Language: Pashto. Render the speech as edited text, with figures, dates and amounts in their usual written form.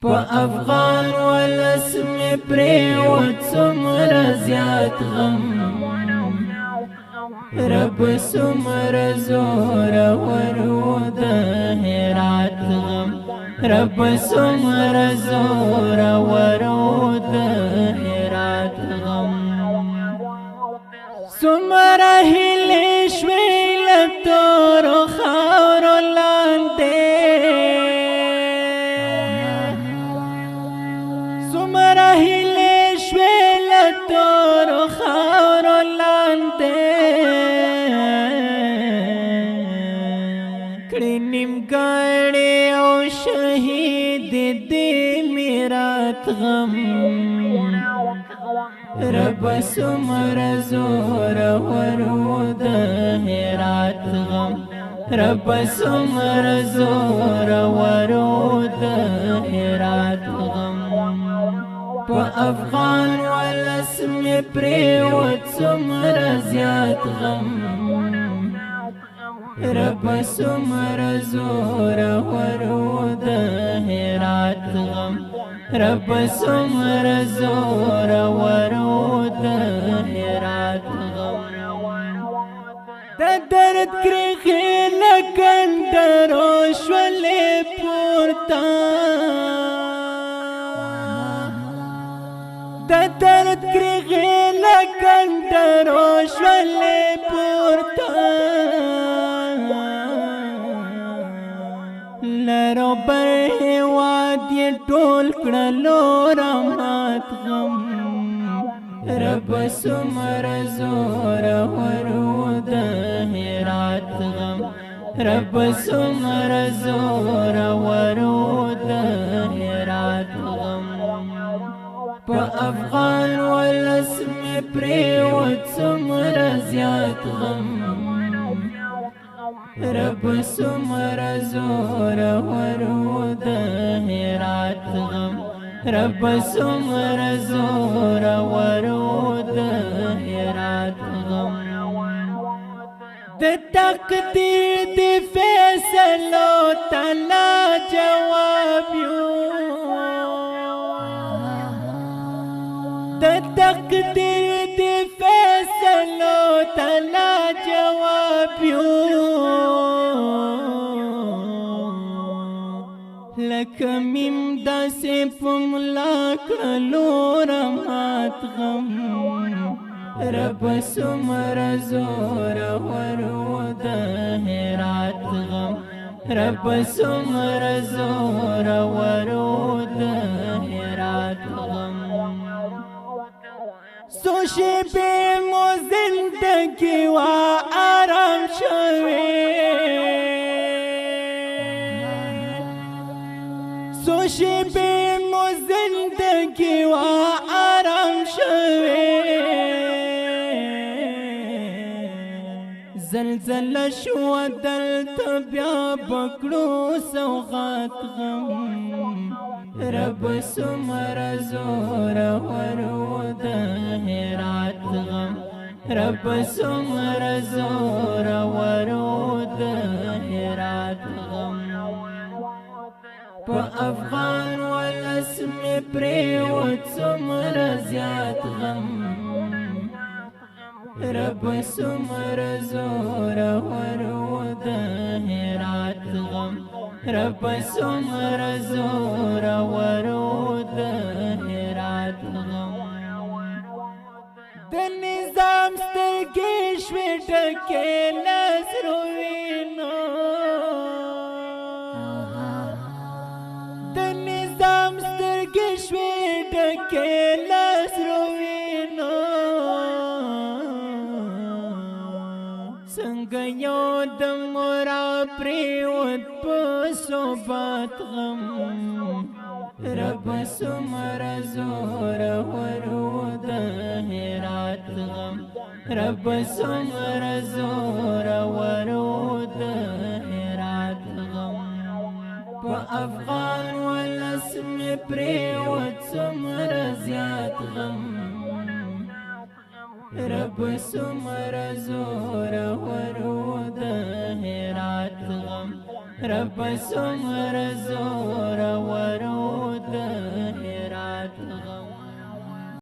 په افغان ولس مې پرېوت څومره زیات غم رب څومره زورور و د هرات غم رب څومره زورور و د هرات غم څومره هیلې شوې له تورو خاورو لاندې څومره هیلې شوې له تورو خاورو لاندې کړې نیمګړې او شهید دې میرات غم رب څومره زورور و د هرات غم رب څومره زورور و د هرات غم په افغان ولس مې پرېوت څومره زیات غم رب څومره زورور و د هرات غم رب څومره زورور و د هرات غم د درد کرښې له کندرو شولې پورته د درد کرښې له کندرو شولې پورته لرو بر هېواد یې ټول کړلو رحمت غم رب څومره زورور و د هرات غم رب څومره زورور و د هرات غم په افغان ولس مې پرېوت څومره زیات غم رب څومره زورور و د هرات غم رب څومره زورور و د هرات غم د تقدیر د فیصلو تعالی جواب یو د تقدیر د فیصلو تعالی جواب یو لکه میم داسې په ملا کړلو رحمت غم رب څومره زورور و د هرات غم رب څومره زورور و د هرات غم څو شېبې مو زندګي وه آرام شوې څو شېبې مو زندګي وه آرام شوې زلزله شوه دلته بیا بکړو سوغات غم رب څومره زورور و د هرات غم رب څومره زورور و د هرات غم په افغان ولس مې پرېوت څومره زیات غم رب څومره زورور و د هرات غم رب څومره زورور و د هرات غم د نظام سترګې شوې ډکې له سرو وینو د نظام سترګې شوې ډکې له سرو وینو څنګه یو دم را پرېوت په ثبات غم رب څومره زورور و د هرات غم رب څومره زورور و د هرات غم په افغان ولس مې پرېوت څومره زیات غم رب څومره زورور و د هرات غم رب څومره زورور و د صوبات غم